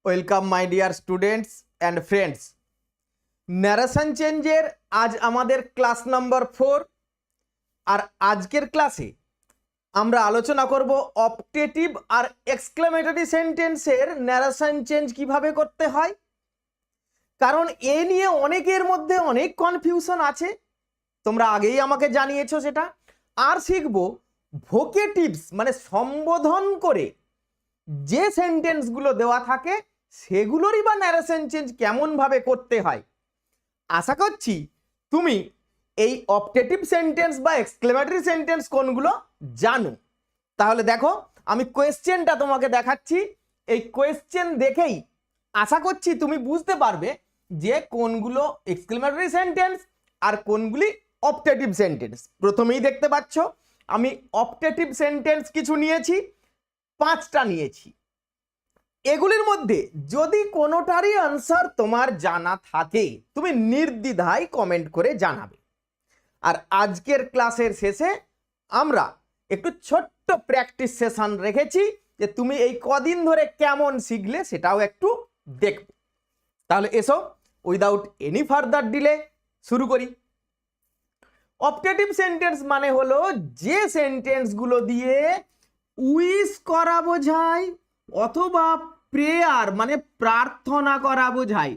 Welcome my dear students and friends. Narration চেঞ্জের আজ আমাদের ক্লাস নাম্বার 4। আর আজকের ক্লাসে আমরা আলোচনা করব অপটেটিভ আর এক্সক্লেমেটরি সেন্টেন্সের ন্যারেশন চেঞ্জ কিভাবে করতে হয়। কারণ এ নিয়ে অনেকের মধ্যে অনেক কনফিউশন আছে, তোমরা আগেই আমাকে জানিয়েছো সেটা। আর শিখব ভোকেটিভস মানে সম্বোধন করে যে সেন্টেন্সগুলো দেওয়া থাকে সেগুলোরই বা ন্যারেশন চেঞ্জ কেমনভাবে করতে হয়। আশা করছি তুমি এই অপটেটিভ সেন্টেন্স বা এক্সক্লেমেটরি সেন্টেন্স কোনগুলো জানো। তাহলে দেখো, আমি কোয়েশ্চেনটা তোমাকে দেখাচ্ছি। এই কোয়েশ্চেন দেখেই আশা করছি তুমি বুঝতে পারবে যে কোনগুলো এক্সক্লেমেটরি সেন্টেন্স আর কোনগুলি অপটেটিভ সেন্টেন্স। প্রথমেই দেখতে পাচ্ছ আমি অপটেটিভ সেন্টেন্স কিছু নিয়েছি, 5টা নিয়েছি। এগুলির মধ্যে যদি কোনোটারই আনসার তোমার জানা থাকে তুমি নির্দ্বিধায় কমেন্ট করে জানাবে। আর আজকের ক্লাসের শেষে আমরা একটু ছোট্ট প্র্যাকটিস সেশন রেখেছি যে তুমি এই কদিন ধরে কেমন শিখলে সেটাও একটু দেখবে। তাহলে এসো উইদাউট এনি ফার্দার ডিলে শুরু করি। অপটেটিভ সেন্টেন্স মানে হলো যে সেন্টেন্সগুলো দিয়ে উইশ করা বোঝায় অথবা প্রেয়ার মানে প্রার্থনা করা বোঝায়।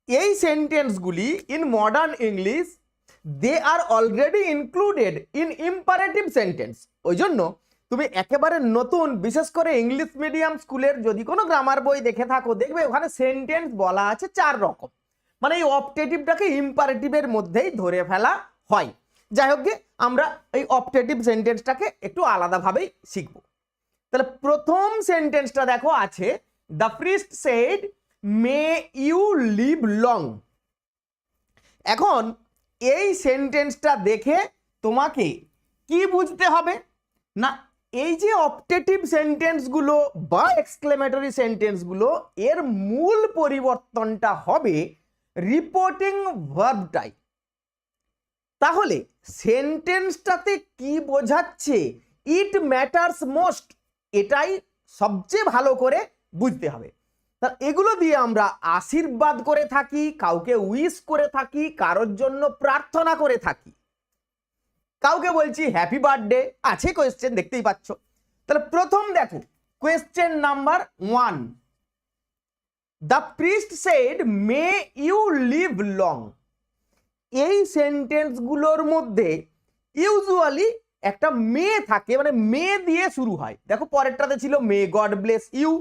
এই সেন্টেন্সগুলি in modern English they are already included in imperative sentence. ওই জন্য তুমি একেবারে নতুন, বিশেষ করে ইংলিশ মিডিয়াম স্কুলের যদি কোনো গ্রামার বই দেখে থাকো দেখবে ওখানে সেন্টেন্স বলা আছে 4 রকম। মানে এই অপটেটিভটাকে ইম্পারেটিভের মধ্যেই ধরে ফেলা হয়। যাই হোক গে, আমরা এই অপটেটিভ সেন্টেন্সটাকে একটু আলাদাভাবেই শিখব। তাহলে প্রথম সেন্টেন্সটা দেখো আছে, the priest said may you live long. এখন এই সেন্টেন্সটা দেখে তোমাকে কি বুঝতে হবে না, এই যে অপটেটিভ সেন্টেন্সগুলো বা এক্সক্লেমেটরি সেন্টেন্সগুলো এর মূল পরিবর্তনটা হবে রিপোর্টিং ভার্বটাই। তাহলে সেন্টেন্সটাতে কি বোঝাচ্ছে, ইট ম্যাটার্স মোস্ট, এটাই সবচেয়ে ভালো করে বুঝতে হবে। তা এগুলো দিয়ে আমরা আশীর্বাদ করে থাকি, কাউকে উইশ করে থাকি, কারোর জন্য প্রার্থনা করে থাকি, কাউকে বলছি হ্যাপি বার্থডে। আছে কোয়েশ্চেন দেখতেই পাচ্ছ। তাহলে প্রথম দেখো question number 1, the priest said may you live long. এই সেন্টেন্সগুলোর মধ্যে ইউজুয়ালি একটা মে থাকে, মানে মে দিয়ে শুরু হয়। দেখো পরেরটাতে ছিল may God bless you,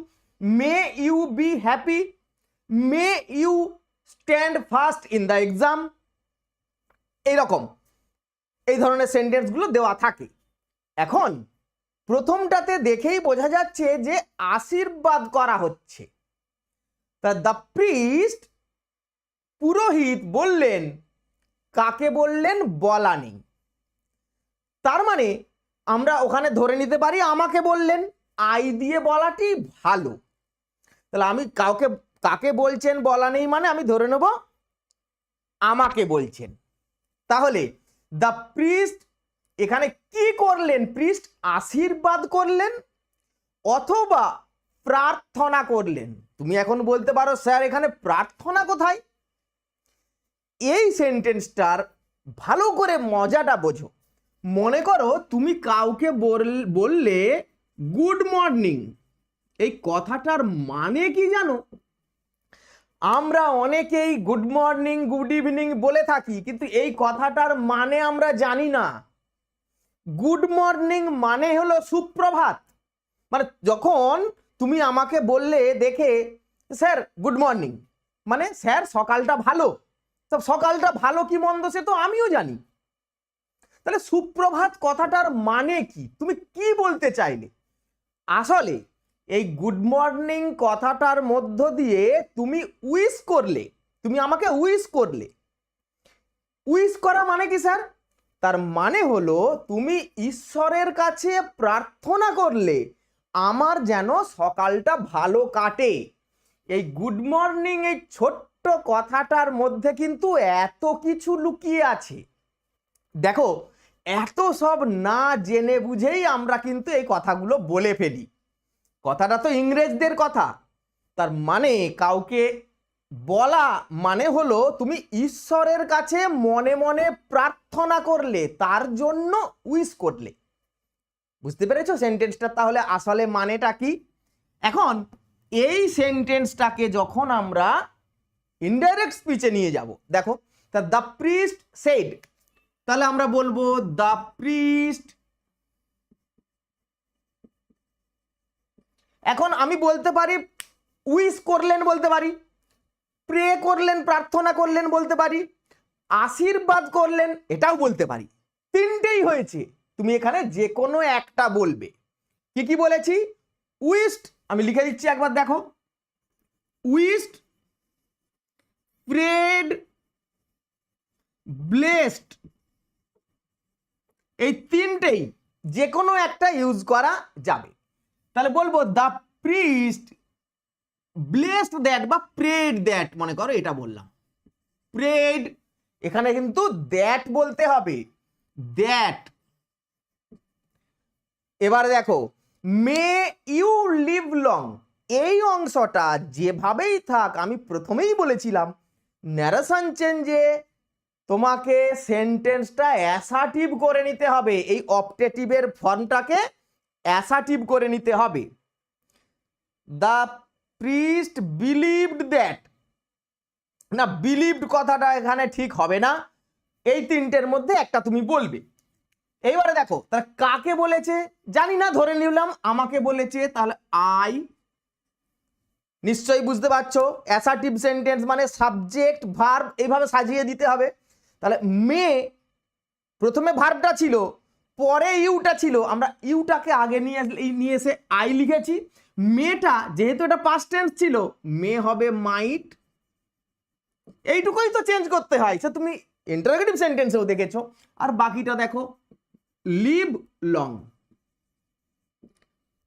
may you be happy, may you stand first in the exam. এইরকম এই ধরনের সেন্টেন্সগুলো দেওয়া থাকে। এখন প্রথমটাতে দেখেই বোঝা যাচ্ছে যে আশীর্বাদ করা হচ্ছে। তা দ্য প্রিস্ট, পুরোহিত বললেন, কাকে বললেন বলা নেই, তার মানে আমরা ওখানে ধরে নিতে পারি আমাকে বললেন, আই দিয়ে বলাটি ভালো। তাহলে আমি কাকে বলছেন বলা নেই মানে আমি ধরে নেব আমাকে বলছেন। তাহলে দ্য প্রিস্ট এখানে কি করলেন, প্রিস্ট আশীর্বাদ করলেন অথবা প্রার্থনা করলেন। তুমি এখন বলতে পারো স্যার এখানে প্রার্থনা কোথায়? এই সেন্টেন্সটার ভালো করে মজাটা বোঝো। মনে করো তুমি কাউকে বললে গুড মর্নিং, এই কথাটার মানে কি জানো? আমরা অনেকেই গুড মর্নিং গুড ইভিনিং বলে থাকি, কিন্তু এই কথাটার মানে আমরা জানি না। গুড মর্নিং মানে হলো সুপ্রভাত। মানে যখন তুমি আমাকে বললে দেখে স্যার গুড মর্নিং, মানে স্যার সকালটা ভালো। তো সকালটা ভালো কি মন্দ সে তো আমিও জানি। তাহলে সুপ্রভাত কথাটার মানে কি, তুমি কি বলতে চাইলে? আসলে এই গুড মর্নিং কথাটার মধ্য দিয়ে তুমি উইশ করলে, তুমি আমাকে উইশ করলে। উইশ করা মানে কি স্যার? তার মানে হলো তুমি ঈশ্বরের কাছে প্রার্থনা করলে আমার যেন সকালটা ভালো কাটে। এই গুড মর্নিং এই ছোট্ট কথাটার মধ্যে কিন্তু এত কিছু লুকিয়ে আছে। দেখো, এত সব না জেনে বুঝেই আমরা কিন্তু এই কথাগুলো বলে ফেলি। কথাটা তো ইংরেজদের কথা, তার মানে কাউকে বলা মানে হলো তুমি ঈশ্বরের কাছে মনে মনে প্রার্থনা করলে, তার জন্য উইশ করলে। বুঝতে পেরেছো সেন্টেন্সটা তাহলে আসলে মানেটা কি? এখন এই সেন্টেন্সটাকে যখন আমরা ইনডাইরেক্ট স্পিচে নিয়ে যাব, দেখো তা দ্য প্রিস্ট সেড, তাহলে আমরা বলবো দ্য প্রিস্ট। এখন আমি বলতে পারি উইশ করলেন, বলতে পারি প্রে করলেন, প্রার্থনা করলেন বলতে পারি, আশীর্বাদ করলেন এটাও বলতে পারি। তিনটেই হয়েছে, তুমি এখানে যে কোনো একটা বলবে। কি কি বলেছি? উইশড, আমি লিখে দিচ্ছি একবার দেখো, উইশড, প্রেড, ব্লেসড, এই তিনটেই যে কোনো একটা ইউজ করা যাবে। তাহলে বলবো দ্য প্রিস্ট ব্লেসড দ্যাট বা প্রেড দ্যাট, মনে করো এটা বললাম প্রেড, এখানে কিন্তু দ্যাট বলতে হবে, দ্যাট। এবার দেখো মে ইউ লিভ লং, এই অংশটা যেভাবেই থাক আমি প্রথমেই বলেছিলাম ন্যারেশন চেঞ্জে তোমাকে সেন্টেন্সটা অ্যাসার্টিভ করে নিতে হবে, এই অপটেটিভের ফর্মটাকে অ্যাসার্টিভ করে নিতে হবে। দ্য প্রিস্ট বিলিভড দ্যাট, না বিলিভড কথাটা এখানে ঠিক হবে না, এই তিনটের মধ্যে একটা তুমি বলবে। এইবারে দেখো তাহলে কাকে বলেছে জানি না, ধরে নিলাম আমাকে বলেছে, তাহলে আই। নিশ্চয়ই বুঝতে পারছো অ্যাসার্টিভ সেন্টেন্স মানে সাবজেক্ট ভার্ব এইভাবে সাজিয়ে দিতে হবে। তাহলে মে প্রথমে ভার্বটা ছিল, পরে ইউটা ছিল, আমরা ইউটাকে আগে নিয়ে এসে আই লিখেছি। মেটা যেহেতু এটা পাস্ট টেন্স ছিল, মে হবে মাইট, এইটুকুই তো চেঞ্জ করতে হয়, সে তুমি ইন্টারোগেটিভ সেন্টেন্সেও দেখেছো। আর বাকিটা দেখো লিভ লং,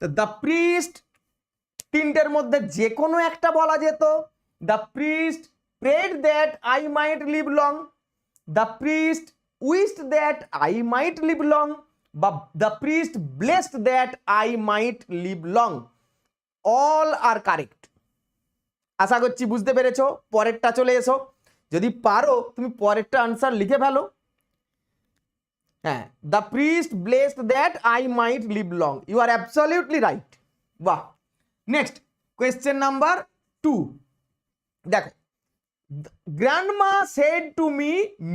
দ্য প্রিস্ট তিনটের মধ্যে যে কোনো একটা বলা যেত। The priest prayed that I might live long, the priest wished that I might live long, বা the priest blessed that I might live long, all are correct. আশা করছি বুঝতে পেরেছো। পরেরটা চলে এসো, যদি পারো তুমি পরেরটা আনসার লিখে ফেলো। হ্যাঁ, the priest blessed that I might live long, you are absolutely right. বাহ। নেক্সট কোয়েশ্চেন নাম্বার 2, দেখো grandma said to me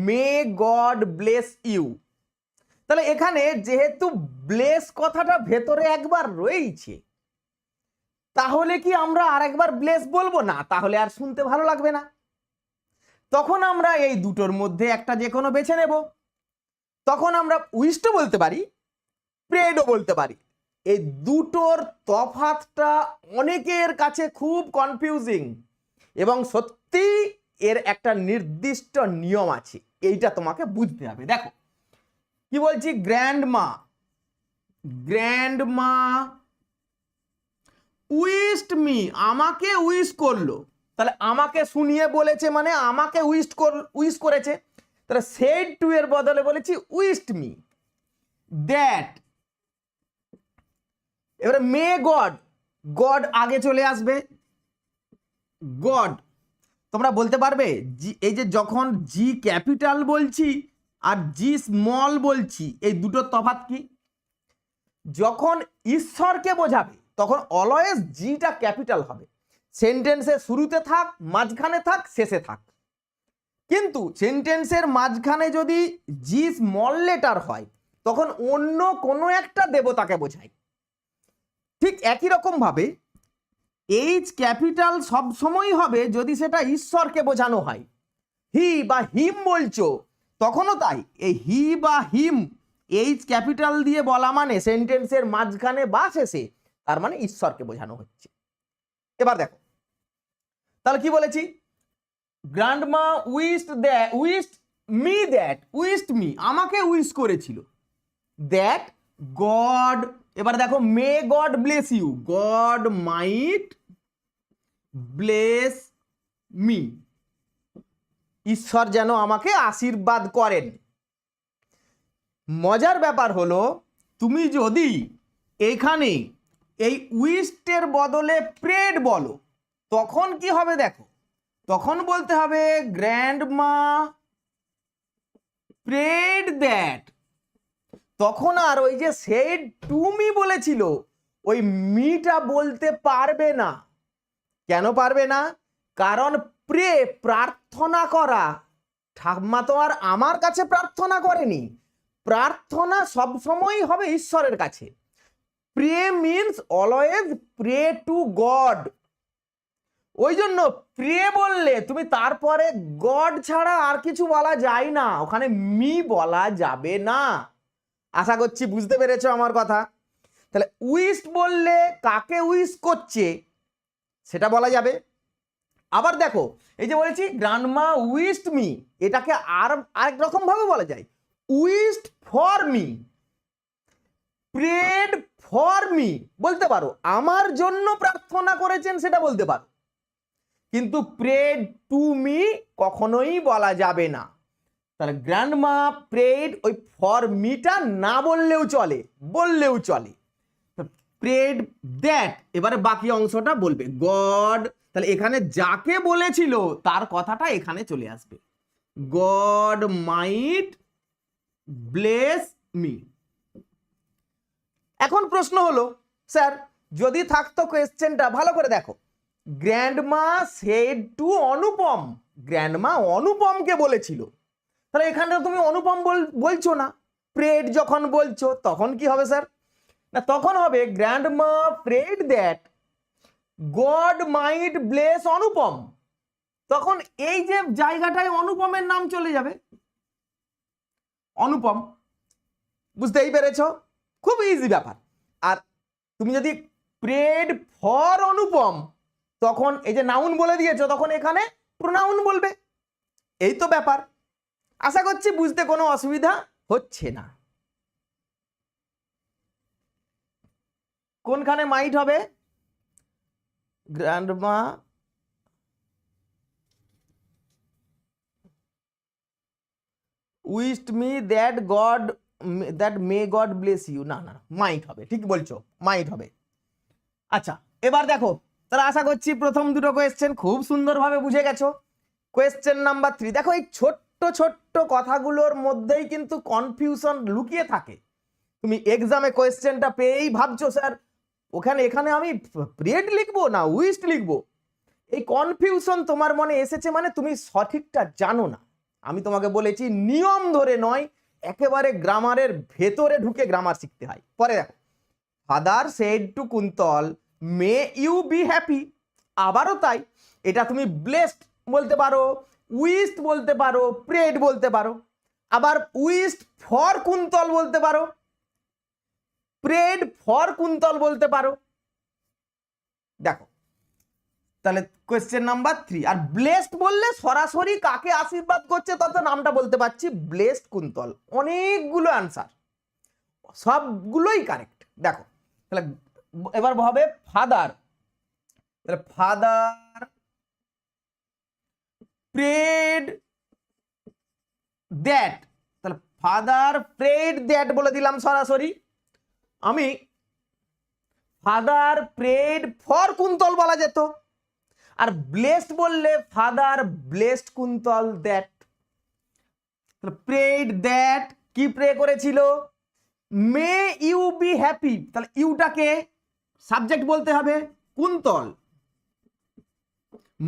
may God bless you, তাহলে এখানে যেহেতু ব্লেস কথাটা ভেতরে একবার রয়েছে, তাহলে কি আমরা আরেকবার ব্লেস বলবো না? তাহলে আর শুনতে ভালো লাগবে না। তখন আমরা এই দুটোর মধ্যে একটা যে কোনো বেছে নেব। তখন আমরা উইশও বলতে পারি, প্রেডও বলতে পারি। এই দুটোর তফাৎটা অনেকের কাছে খুব কনফিউজিং, এবং সত্যি এর একটা নির্দিষ্ট নিয়ম আছে, এইটা তোমাকে বুঝতে হবে। দেখো কি বলছি, গ্র্যান্ডমা, গ্র্যান্ডমা উইশড মি, আমাকে উইশ করলো, তাহলে আমাকে শুনিয়ে বলেছে মানে আমাকে উইশ করেছে, তাহলে সেড টু এর বদলে বলেছি উইশড মি দ্যাট। এবারে মে গড, গড আগে চলে আসবে, গড। তোমরা বলতে পারবে এই যে যখন জি ক্যাপিটাল বলছি আর জি স্মল বলছি, এই দুটোর তফাৎ কি? যখন ঈশ্বরকে বোঝাবে তখন অলওয়েজ জিটা ক্যাপিটাল হবে, সেন্টেন্সের শুরুতে থাক, মাঝখানে থাক, শেষে থাক। কিন্তু সেন্টেন্সের মাঝখানে যদি জি স্মল লেটার হয় তখন অন্য কোনো একটা দেবতাকে বোঝায়। ঠিক একই রকম ভাবে এইচ ক্যাপিটাল সব সময় হবে যদি সেটা ঈশ্বরকে বোঝানো হয়। হি বা হিম বলছো তখনও তাই, এই হি বা হিম এইচ ক্যাপিটাল দিয়ে বলা মানে সেন্টেন্সের মাঝখানে বা শেষে, তার মানে ঈশ্বরকে বোঝানো হচ্ছে। এবার দেখো তাহলে কি বলেছি, grandma wished me that, wished me আমাকে উইশ করেছিল, দ্যাট গড। এবার দেখো may God bless you, God might bless me, ঈশ্বর যেন আমাকে আশীর্বাদ করেন। মজার ব্যাপার হলো তুমি যদি এখানে এই উইশডের বদলে প্রেড বলো, তখন কি হবে দেখো, তখন বলতে হবে গ্র্যান্ডমা প্রেড দ্যাট। তখন আর ওই যে সেড টু মি বলেছিল ওই মিটা বলতে পারবে না। কেন পারবে না? কারণ প্রে প্রার্থনা করা, ঠাম্মা তো আর আমার কাছে প্রার্থনা করেনি, প্রার্থনা সবসময়ই হবে ঈশ্বরের কাছে। Pray means always pray to God. ওই জন্য প্রে বললে তুমি তারপরে গড ছাড়া আর কিছু বলা যায় না, ওখানে মি বলা যাবে না। আশা করছি বুঝতে পেরেছো আমার কথা। তাহলে উইশ বললে কাকে উইশ করছে সেটা বলা যাবে। আবার দেখো এই যে বলেছি গ্র্যান্ডমা উইশড মি, এটাকে আরেক রকম ভাবে বলা যায়, wished for me, prayed for me বলতে পারো, আমার জন্য প্রার্থনা করেছেন সেটা বলতে পারো, কিন্তু প্রেড টু মি কখনোই বলা যাবে না। তাহলে গ্র্যান্ডমা প্রেড ওই ফর মিটা না বললেও চলে, বললেও চলে। প্রেড দ্যাট, এবারে বাকি অংশটা বলবে গড। তাহলে এখানে যাকে বলেছিল তার কথাটা এখানে চলে আসবে, গড মাইট ব্লেস মি। এখন প্রশ্ন হলো স্যার যদি থাকতো কোয়েশ্চেনটা ভালো করে দেখো, grandma said to Anupam, grandma অনুপমকে বলেছিল, তাহলে এখানে তুমি অনুপম বলছো না, প্রেড যখন বলছো তখন কি হবে স্যার? না তখন হবে grandma prayed that God might bless Anupam. তখন এই যে জায়গাটায় অনুপমের নাম চলে যাবে, অনুপম। বুঝতেই পেরেছো? খুব ইজি ব্যাপার। আর তুমি যদি প্রেড ফর অনুপম, তখন এই যে নাউন বলে দিয়েছো, তখন এখানে প্রোনাউন বলবে। এই তো ব্যাপার। আশা করছি বুঝতে কোনো অসুবিধা হচ্ছে না। কোনখানে মাইট হবে? Grandma wished me that God that may God bless you, না না মাইট হবে, ঠিক বলছো, মাইট হবে। আচ্ছা এবার দেখো, তাহলে আশা করছি প্রথম দুটো কোয়েশ্চেন খুব সুন্দরভাবে বুঝে গেছো। কোয়েশ্চেন নাম্বার 3 দেখো, এই ছোট্ট ছোট্ট কথাগুলোর মধ্যেই কিন্তু কনফিউশন লুকিয়ে থাকে। তুমি এক্সামে কোয়েশ্চেনটা পেয়েই ভাবছো স্যার এখানে আমি প্রেড লিখবো না উইশড লিখবো। এই কনফিউশন তোমার মনে এসেছে মানে তুমি সঠিকটা জানো না। আমি তোমাকে বলেছি নিয়ম ধরে নয়, একেবারে গ্রামারের ভেতরে ঢুকে গ্রামার শিখতে হয়। পরে দেখো, father said to Kuntal may you be happy, আবারও তাই, এটা তুমি ব্লেসড বলতে পারো, উইশড বলতে পারো, প্রেড বলতে পারো, আবার উইশড ফর কুন্তল বলতে পারো, প্রেড ফর কুন্তল বলতে পারো। দেখো তাহলে কোয়েশ্চেন নাম্বার 3। আর ব্লেসড বললে সরাসরি কাকে আশীর্বাদ করছে তত নামটা বলতে পারছি, ব্লেসড কুন্তল। অনেকগুলো আনসার, সবগুলোই কারেক্ট। দেখো তাহলে এবার ভাবে ফাদার, তাহলে ফাদার প্রেড দ্যাট, তাহলে ফাদার প্রেড দ্যাট বলে দিলাম সরাসরি। আমি ফাদার প্রেড ফর কুন্তল বলা যেত, আর ব্লেসড বললে father blessed Kuntal that. Prayed that কি প্রে করেছিল? মে ইউ বি হ্যাপি, তাহলে ইউটাকে সাবজেক্ট বলতে হবে কুন্তল,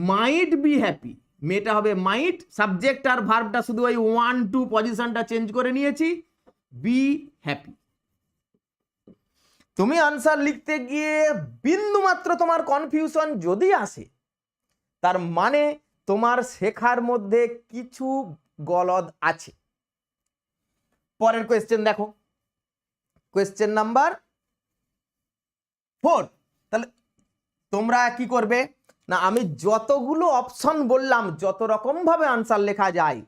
মাইট বি হ্যাপি, মেটা হবে মাইট, সাবজেক্ট আর ভার্বটা শুধু ওই 1 2 পজিশনটা চেঞ্জ করে নিয়েছি, বি হ্যাপি। তুমি আনসার লিখতে গিয়ে বিন্দু মাত্র তোমার কনফিউশন যদি আসে, তার মানে তোমার শেখার মধ্যে কিছু গলদ আছে। পরের কোয়েশ্চেন দেখো, কোয়েশ্চেন নাম্বার 4। তাহলে তোমরা কি করবে না, আমি যতগুলো অপশন বললাম, যত রকম ভাবে আনসার লেখা যায়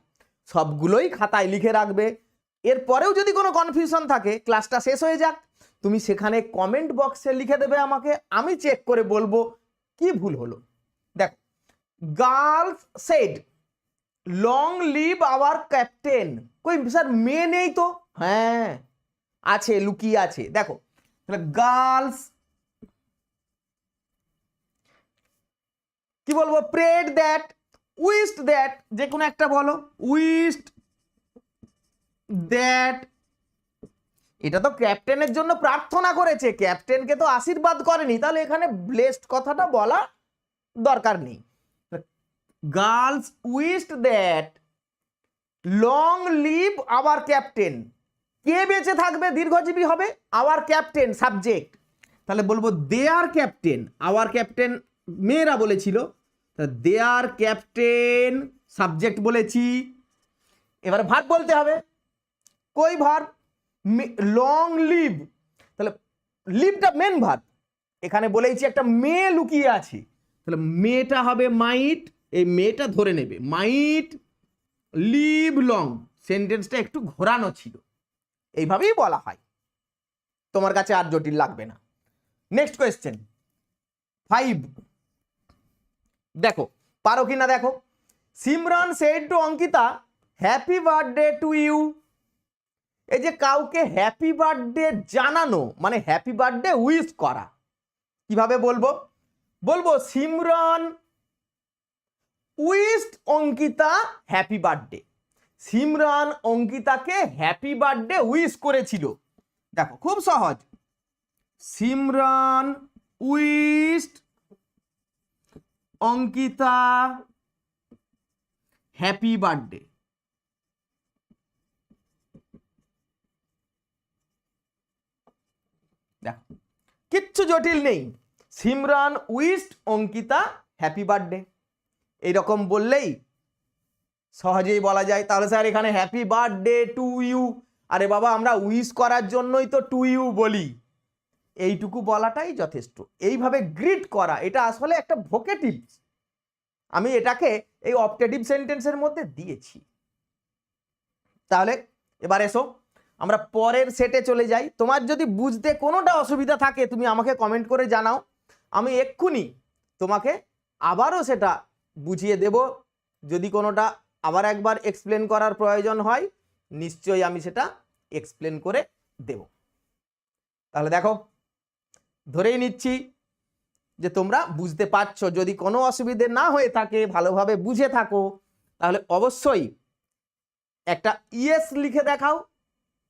সবগুলোই খাতায় লিখে রাখবে। এরপরেও যদি কোনো কনফিউশন থাকে, ক্লাসটা শেষ হয়ে যাক, তুমি সেখানে কমেন্ট বক্সে লিখে দেবে আমাকে, আমি চেক করে বলবো কি ভুল হলো। দেখো, girls said long live our captain, কই স্যার মেয়ে নেই তো? হ্যাঁ আছে, লুকিয়ে আছে। দেখো তাহলে গার্লস বলবো? প্রেড দ্যাট, উইশড দ্যাট, যে কোনো একটা বলো। উইশড দ্যাট, এটা তো ক্যাপ্টেনের জন্য প্রার্থনা করেছে, ক্যাপ্টেনকে তো আশীর্বাদ করেনি, তাহলে এখানে ব্লেসড কথাটা বলা দরকার নেই। Girls wished that long live our captain, কে বেঁচে থাকবে, দীর্ঘজীবী হবে? আওয়ার ক্যাপ্টেন সাবজেক্ট, তাহলে বলবো দেয়ার ক্যাপ্টেন। আওয়ার ক্যাপ্টেন মেয়েরা বলেছিল, দেয়ার ক্যাপ্টেন সাবজেক্ট বলেছি। এবারে ভার্ব বলতে হবে, কই ভার্ব? লং লিভ, তাহলে লিভটা মেন ভার্ব, এখানে বলেছি একটা মেয়ে লুকিয়ে আছে, তাহলে মেয়েটা হবে মাইট, এই মেয়েটা ধরে নেবে, মাইট লিভ লং, সেন্টেন্সটা একটু ঘোরানো ছিল, এইভাবেই বলা হয়, তোমার কাছে আর জটিল লাগবে না। নেক্সট কোয়েশ্চেন 5, দেখো পারো কিনা দেখো। Simran said to Ankita happy birthday to you, এই যে কাউকে হ্যাপি বার্থডে জানানো মানে হ্যাপি বার্থডে উইশ করা, কিভাবে বলবো? বলবো Simran wished Ankita happy birthday, Simran অঙ্কিতাকে হ্যাপি বার্থডে উইশ করেছিল। দেখো খুব সহজ, Simran wished Ankita happy birthday, দেখো কিচ্ছু জটিল নেই, Simran wished Ankita happy birthday, এইরকম বললেই সহজেই বলা যায়। তাহলে স্যার এখানে হ্যাপি বার্থডে টু ইউ, আরে বাবা আমরা উইশ করার জন্যই তো টু ইউ বলি, এইটুকু বলাটাই যথেষ্ট। এইভাবে গ্রিট করা, এটা আসলে একটা ভোকেটিভ, আমি এটাকে এই অপটেটিভ সেন্টেন্সের মধ্যে দিয়েছি। তাহলে এবার এসো আমরা পরের সেটে চলে যাই। তোমার যদি বুঝতে কোনোটা অসুবিধা থাকে তুমি আমাকে কমেন্ট করে জানাও, আমি এক্ষুনি তোমাকে আবারও সেটা বুঝিয়ে দেব। যদি কোনোটা আবার একবার এক্সপ্লেন করার প্রয়োজন হয় নিশ্চয়ই আমি সেটা এক্সপ্লেন করে দেব। তাহলে দেখো ধরেই নিচ্ছি যে তোমরা বুঝতে পারছো, যদি কোনো অসুবিধে না হয়ে থাকে, ভালোভাবে বুঝে থাকো, তাহলে অবশ্যই একটা ইয়েস লিখে দেখাও,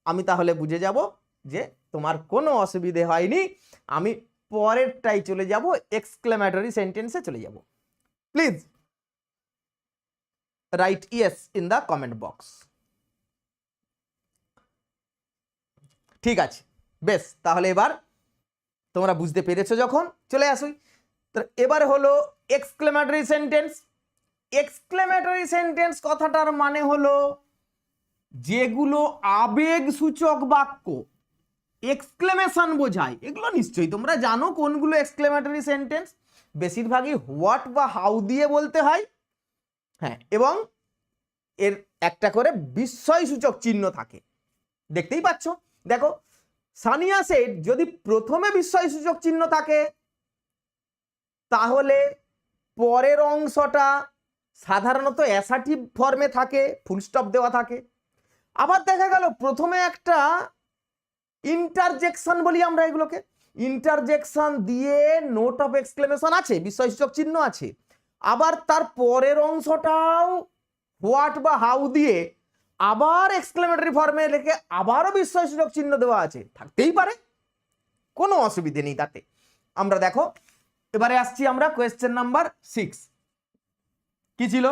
আমি তাহলে বুঝে যাব যে তোমার কোনো অসুবিধে হয়নি। আমি পরেরটাই চলে যাব, এক্সক্লেমেটরি সেন্টেন্সে চলে যাব। Please write yes in the comment box. ঠিক আছে, বেশ, তাহলে এবার তোমরা বুঝতে পেরেছো যখন, চলে আসুই। তো এবারে হলো এক্সক্লেমেটরি সেন্টেন্স। এক্সক্লেমেটরি সেন্টেন্স কথাটার মানে হলো যেগুলো আবেগ সূচক বাক্য, এক্সক্লেমেশন বোঝায়, এগুলো নিশ্চয়ই তোমরা জানো কোনগুলো এক্সক্লেমেটরি সেন্টেন্স। বেশিরভাগই হোয়াট বা হাউ দিয়ে বলতে হয়, হ্যাঁ, এবং এর একটা করে বিস্ময় সূচক চিহ্ন থাকে, দেখতেই পাচ্ছ। দেখো সানিয়া সেড, যদি প্রথমে বিস্ময় সূচক চিহ্ন থাকে তাহলে পরের অংশটা সাধারণত অ্যাসার্টিভ ফর্মে থাকে, ফুল স্টপ দেওয়া থাকে। আবার দেখা গেল প্রথমে একটা ইন্টারজেকশন বলি আমরা এগুলোকে, ইন্টারজেকশন দিয়ে নোট অফ এক্সক্লেমেশন আছে, বিস্ময়সূচক চিহ্ন আছে, আবার তার পরের অংশটাও হোয়াট বা হাউ দিয়ে আবার এক্সক্লেমেটরি ফর্মে লিখে আবারও বিস্ময়সূচক চিহ্ন দেওয়া আছে, থাকতেই পারে, কোনো অসুবিধে নেই তাতে। আমরা দেখো এবারে আসছি আমরা কোয়েশ্চেন নাম্বার 6। কি ছিল?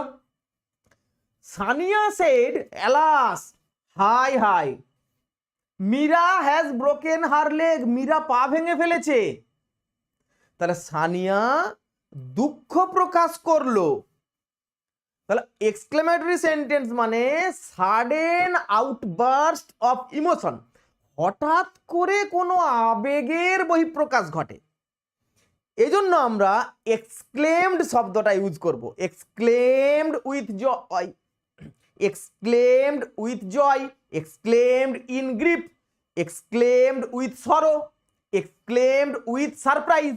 সানিয়া সেড অ্যালাস, হাই হাই, Meera has broken her leg, Meera পা ভেঙে ফেলেছে। তাহলে সানিয়া দুঃখ প্রকাশ করলো, তাহলে এক্সক্লেমেটরি সেন্টেন্স মানে সাডেন আউটবার্স্ট অফ ইমোশন, হঠাৎ করে কোনো আবেগের বহিঃপ্রকাশ ঘটে, এজন্য আমরা এক্সক্লেমড শব্দটা ইউজ করব। Exclaimed with joy, exclaimed with joy, exclaimed in grief, exclaimed with sorrow, exclaimed with surprise.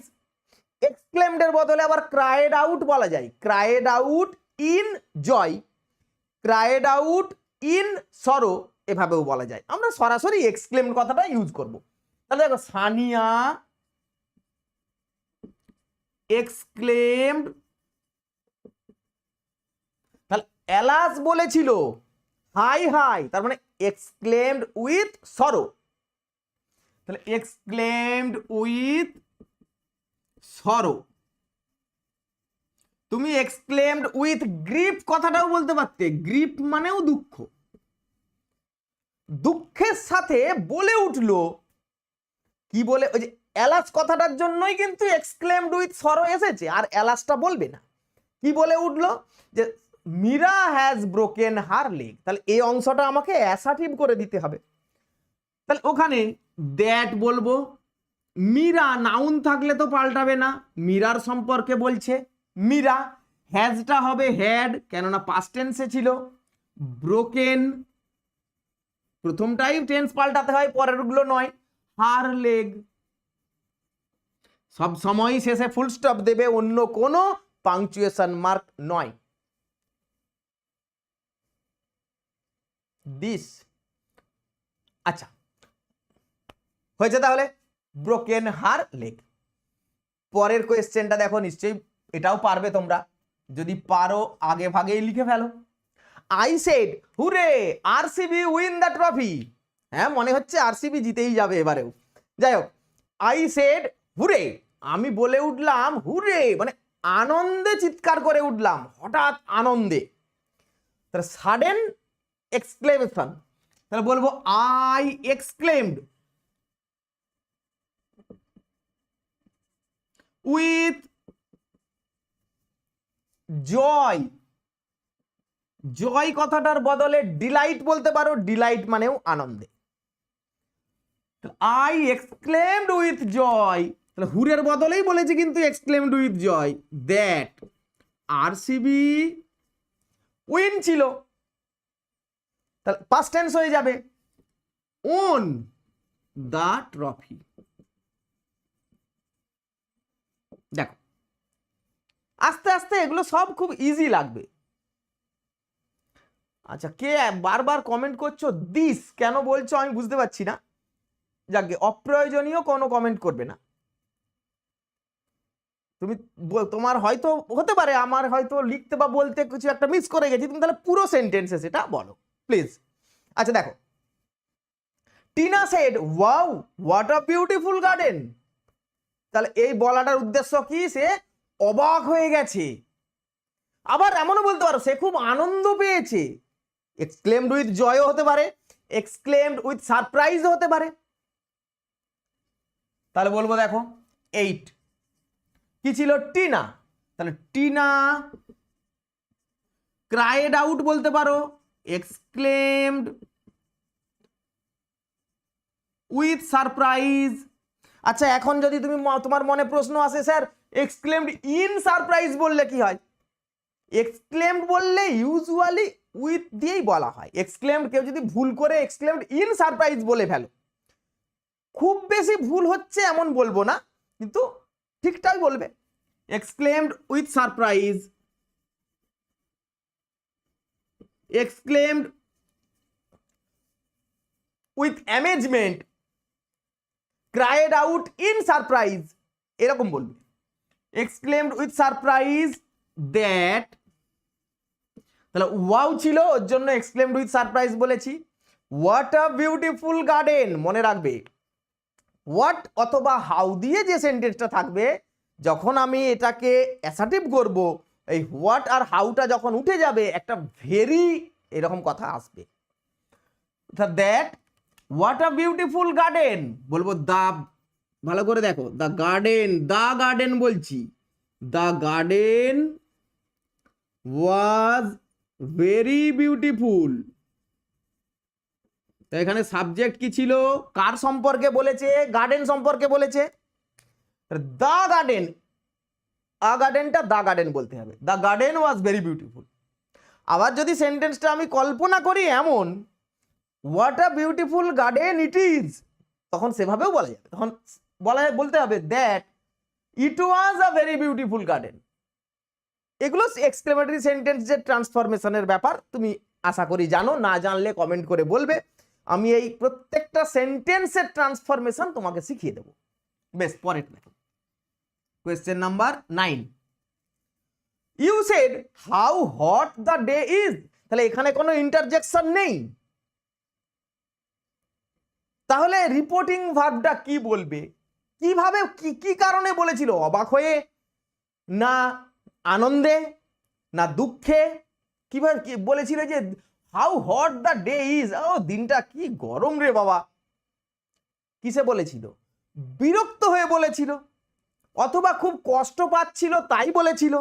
এক্সক্লেমডের বদলে আবার ক্রাইড আউট বলা যায়, cried out in joy, cried out in sorrow, এভাবেও বলা যায়। আমরা সরাসরি এক্সক্লেমড কথাটা ইউজ করব। তাহলে দেখো সানিয়া exclaimed এলাস বলেছিল হাই হাই, তার মানে এক্সক্লেমড উইথ সরো, তাহলে এক্সক্লেমড উইথ সরো। তুমি এক্সক্লেমড উইথ গ্রিফ কথাটাও বলতে পারতে, গ্রিফ মানেও দুঃখ, দুঃখের সাথে বলে উঠলো, কি বলে, ওই যে এলাস কথাটার জন্যই কিন্তু এক্সক্লেমড উইথ সরো এসেছে, আর এলাসটা বলবে না, কি বলে উঠলো যে Meera has broken her leg, তাহলে এই অংশটা আমাকে অ্যাসার্টিভ করে দিতে হবে। তাহলে ওখানে দ্যাট বলবো, মীরা নাউন থাকলে তো পাল্টাবে না, মীরার সম্পর্কে বলছে মীরা, হ্যাজটা হবে হ্যাড কেননা পাস্ট টেন্সে ছিল, ব্রোকেন প্রথমটাই টেন্স পাল্টাতে হয়, পরের গুলো নয়, হার লেগ সব সময় শেষে ফুল স্টপ দেবে, অন্য কোনো পাংচুয়েশন মার্ক নয়। দিস, আচ্ছা হয়েছে তাহলে ব্রোকেন হার লেগ। পরের কোয়েশ্চেনটা দেখো, নিশ্চয়ই এটাও পারবে তোমরা, যদি পারো আগে ভাগেই লিখে ফেলো। I said hurray RCB win the trophy, হ্যাঁ মনে হচ্ছে আরসিবি জিতেই যাবে এবারেও, যাই হোক, আই সেড হুরে, আমি বলে উঠলাম হুরে, মানে আনন্দে চিৎকার করে উঠলাম, হঠাৎ আনন্দে, তাহলে সাডেন এক্সক্লেমেশন, তাহলে বলবো আই এক্সক্লেমড উইথ জয়, জয় কথাটার বদলে ডিলাইট বলতে পারো, ডিলাইট মানেও আনন্দে, আই এক্সক্লেমড উইথ জয়, তাহলে হুরের বদলেই বলেছি কিন্তু exclaimed with joy, that RCB win ছিল, তাহলে পাস্ট টেন্স হয়ে যাবে ওন দ্য ট্রফি। দেখো আস্তে আস্তে এগুলো সব খুব ইজি লাগবে। আচ্ছা, কে বারবার কমেন্ট করছো দিস কেন বলছো আমি বুঝতে পারছি না, যাকে অপ্রয়োজনীয় কোনো কমেন্ট করবে না। তুমি তোমার হয়তো হতে পারে আমার হয়তো লিখতে বা বলতে কিছু একটা মিস করে গেছি, তুমি তাহলে পুরো সেন্টেন্সে সেটা বলো প্লিজ। আচ্ছা দেখো, Tina said wow what a beautiful garden, তাহলে এই বলাটার উদ্দেশ্য কি, সে অবাক হয়ে গেছে, আবার এমনও বলতে পারো সে খুব আনন্দ পেয়েছে, এক্সক্লেমড উইথ জয়ও হতে পারে, এক্সক্লেমড উইথ সারপ্রাইজও হতে পারে। তাহলে বলবো দেখো 8 কি ছিল, টিনা, তাহলে টিনা ক্রাইড আউট বলতে পারো, এক্সক্লেমড উইথ সারপ্রাইজ। আচ্ছা এখন যদি তুমি তোমার মনে প্রশ্ন আসে স্যার এক্সক্লেমড ইন সারপ্রাইজ বললে কি হয়, এক্সক্লেমড বললে ইউজুয়ালি উইথ দিয়েই বলা হয়, এক্সক্লেমড কেউ যদি ভুল করে এক্সক্লেমড ইন সারপ্রাইজ বলে ফেলো, খুব বেশি ভুল হচ্ছে এমন বলবো না, কিন্তু ঠিকঠাক বলবে, exclaimed with surprise, exclaimed with amazement, cried out in surprise, এরকম বলবে, এক্সক্লেমড উইথ সারপ্রাইজ দ্যাট, তাহলে ওয়াও ছিল ওর জন্য এক্সক্লেমড উইথ সারপ্রাইজ বলেছি, হোয়াট আ বিউটিফুল গার্ডেন, মনে রাখবে হোয়াট অথবা হাউ দিয়ে যে সেন্টেন্সটা থাকবে, যখন আমি এটাকে অ্যাসার্টিভ করব, এই হোয়াট আর হাউটা যখন উঠে যাবে একটা ভেরি এরকম কথা আসবে, that what a beautiful garden, বলবো দা, ভালো করে দেখো দা গার্ডেন বলছি, দা গার্ডেন ওয়াজ ভেরি বিউটিফুল, তো এখানে সাবজেক্ট কি ছিল, কার সম্পর্কে বলেছে, গার্ডেন সম্পর্কে বলেছে, দা গার্ডেন, আ গার্ডেনটা দা গার্ডেন বলতে হবে, দা গার্ডেন ওয়াজ ভেরি বিউটিফুল। আবার যদি সেন্টেন্সটা আমি কল্পনা করি এমন, what a beautiful garden it is, তখন সেভাবেও বলা যাবে, তখন বলতে হবে that it was a very beautiful garden. এগুলো এক্সক্লেমেটরি সেন্টেন্সের ট্রান্সফরমেশনের ব্যাপার, তুমি আশা করি জানো, না জানলে কমেন্ট করে বলবে, আমি এই প্রত্যেকটা সেন্টেন্সের ট্রান্সফরমেশন তোমাকে শিখিয়ে দেবো। বেশ, পরের দেখো question number 9, you said how hot the day is, তাহলে এখানে কোনো ইন্টারজেকশন নেই। তাহলে রিপোর্টিং ভার্বটা কি বলবে, কিভাবে কি কারণে বলেছিল, অবাক হয়ে না আনন্দে না দুঃখে, কিভাবে কি বলেছিল যে how hot the day is, ও দিনটা কি গরম রে বাবা, কিসে বলেছিল, বিরক্ত হয়ে বলেছিল অথবা খুব কষ্ট পাচ্ছিল তাই বলেছিল।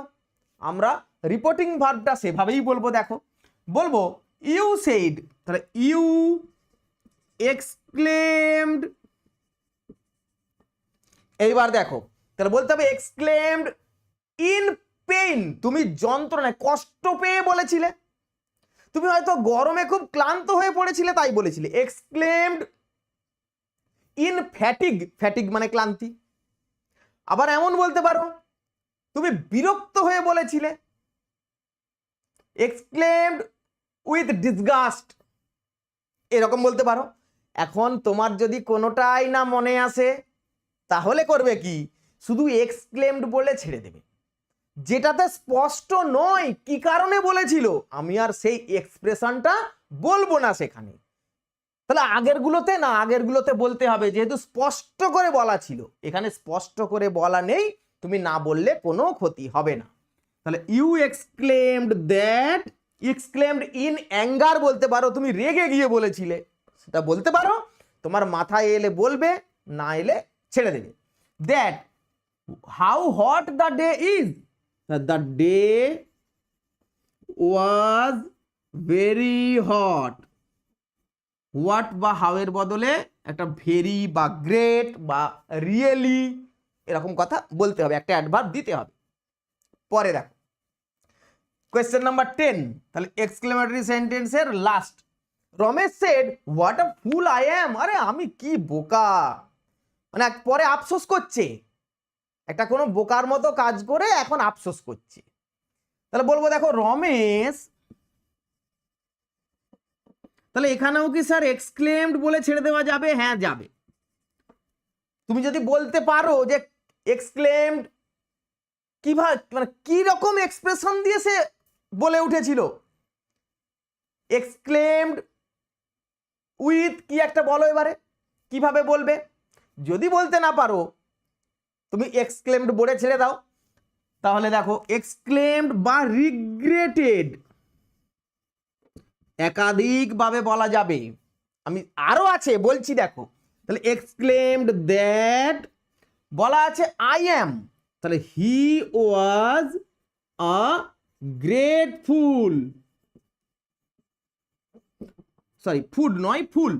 আমরা রিপোর্টিং ভার্বটা সেভাবেই বলবো, দেখো বলবো ইউ সেইড, তাহলে ইউ এক্সক্লেমড, এইবার দেখো তাহলে বলতে হবে এক্সক্লেমড ইন পেইন, তুমি যন্ত্রণায় কষ্ট পেয়ে বলেছিলে, তুমি হয়তো গরমে খুব ক্লান্ত হয়ে পড়েছিলে তাই বলেছিলে। এক্সক্লেমড ইন ফ্যাটিগ, ফ্যাটিগ মানে ক্লান্তি। আবার এমন বলতে পারো তুমি বিরক্ত হয়ে বলেছিলে, এক্সক্লেমড উইথ ডিসগাস্ট, এরকম বলতে পারো। এখন তোমার যদি কোনোটাই না মনে আসে তাহলে করবে কি, শুধু এক্সক্লেমড বলে ছেড়ে দেবে, যেটাতে স্পষ্ট নয় কি কারণে বলেছিল আমি আর সেই এক্সপ্রেশনটা বলবো না সেখানে। তাহলে আগের গুলোতে বলতে হবে, যেহেতু স্পষ্ট করে বলা ছিল, এখানে স্পষ্ট করে বলা নেই, তুমি না বললে কোনো ক্ষতি হবে না। তাহলে you exclaimed that, exclaimed in anger বলতে পারো, তুমি রেগে গিয়ে বলেছিলে সেটা বলতে পারো, তোমার মাথায় এলে বলবে, না এলে ছেড়ে দেবে। That how hot the day is, the day was very hot, what বা হাউ এর বদলে একটা ভেরি বা গ্রেট বা রিয়েলি এরকম কথা বলতে হবে, একটা অ্যাডভার্ব দিতে হবে। পরে দেখো কোয়েশ্চেন নাম্বার 10, তাহলে এক্সক্লেমেটরি সেন্টেন্সের last, Ramesh said what a full I am, আরে আমি কি বোকা, মানে পরে আফসোস করছে, একটা কোনো বোকার মতো কাজ করে এখন আফসোস করছে। তাহলে বলবো দেখো রমেশ, তাহলে এখানেও কি স্যার এক্সক্লেমড বলে ছেড়ে দেওয়া যাবে? হ্যাঁ যাবে। তুমি যদি বলতে পারো যে এক্সক্লেমড কিভাবে, মানে কি রকম এক্সপ্রেশন দিয়ে সে বলে উঠেছিল, এক্সক্লেমড উইথ কি একটা বলো, এবারে কিভাবে বলবে। যদি বলতে না পারো তুমি এক্সক্লেমড বলে ছেড়ে দাও। তাহলে দেখো এক্সক্লেমড বা রিগ্রেটেড একাধিকভাবে বলা যাবে, আমি আরো আছে বলছি দেখো। তাহলে এক্সক্লেমড দ্যাট বলা আছে আই অ্যাম, তাহলে হি was a grateful, sorry food নয় ফুল,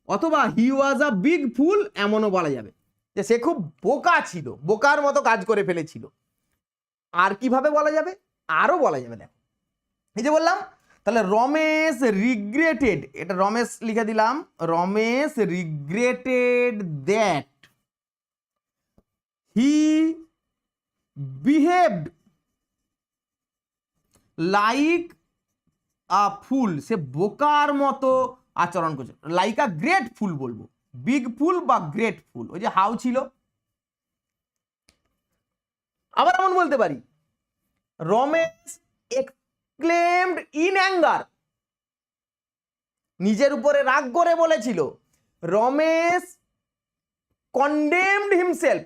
অথবা হি ওয়াজ আ বিগ ফুল, এমনও বলা যাবে যে সে খুব বোকা ছিল, বোকার মতো কাজ করে ফেলেছিল। আর কিভাবে বলা যাবে, আরো বলা যাবে, দেখো এই যে বললাম। তাহলে রমেশ রিগ্রেটেড, এটা রমেশ লিখে দিলাম, Ramesh regretted that he behaved like a fool, সে বোকার মতো আচরণ করছে, লাইক আ গ্রেট ফুল বলবো, বিগ ফুল বা গ্রেট ফুল, ওই যে হাউ ছিল। আবার এমন বলতে পারি রমেশ এক্সক্লেমড ইন অ্যাঙ্গার, নিজের উপরে রাগ করে বলেছিল, রমেশ কন্ডেমড হিমসেলফ,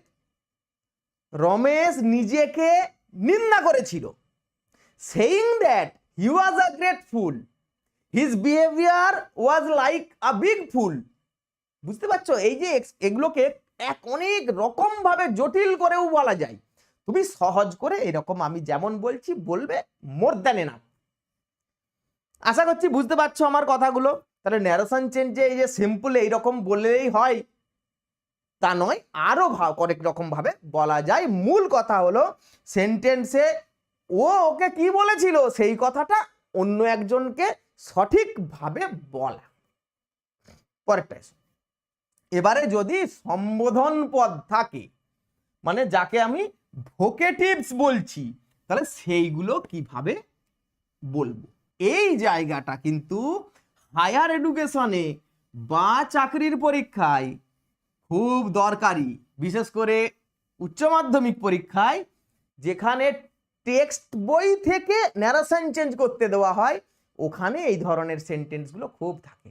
রমেশ নিজেকে নিন্দা করেছিল, saying that he was a great fool, his behaviour was like a big fool. বুঝতে পারছো, এই যে এগুলোকে অনেক রকম ভাবে জটিল করেও বলা যায়, তুমি সহজ করে এরকম আমি যেমন বলছি বলবে, মোর দ্যান এনাফ। আশা করছি বুঝতে পারছো আমার কথাগুলো। তাহলে ন্যারেশন চেঞ্জে এই যে সিম্পল এইরকম বললেই হয় তা নয়, আরো অনেক রকম ভাবে বলা যায়। মূল কথা হলো সেন্টেন্সে ও ওকে কি বলেছিল সেই কথাটা অন্য একজনকে সঠিকভাবে বলা। পরেরটা এবারে যদি সম্বোধন পদ থাকে, মানে যাকে আমি ভোকেটিভস বলছি, তাহলে সেইগুলো কিভাবে বলবো, এই জায়গাটা কিন্তু হায়ার এডুকেশনে বা চাকরির পরীক্ষায় খুব দরকারি, বিশেষ করে উচ্চ মাধ্যমিক পরীক্ষায়, যেখানে টেক্সট বই থেকে ন্যারেশন চেঞ্জ করতে দেওয়া হয় ওখানে এই ধরনের সেন্টেন্সগুলো খুব থাকে।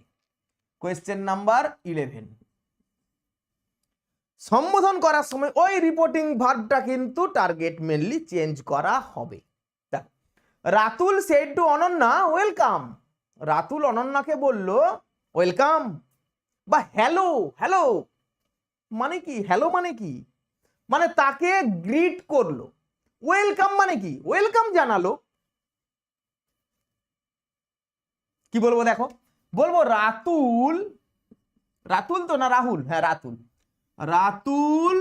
কোয়েশ্চেন নাম্বার 11, সম্বোধন করার সময় ওই রিপোর্টিং ভার্বটা কিন্তু টার্গেট মেনলি চেঞ্জ করা হবে। Ratul said to Ananya welcome, Ratul অনন্যাকে বলল ওয়েলকাম বা হ্যালো। হ্যালো মানে কি? হ্যালো মানে কি? মানে তাকে গ্রিট করলো। ওয়েলকাম মানে কি? ওয়েলকাম জানালো। কি বলবো দেখো, বলবো রাতুল, রাতুল তো না রাহুল, হ্যাঁ রাতুল, রাতুল,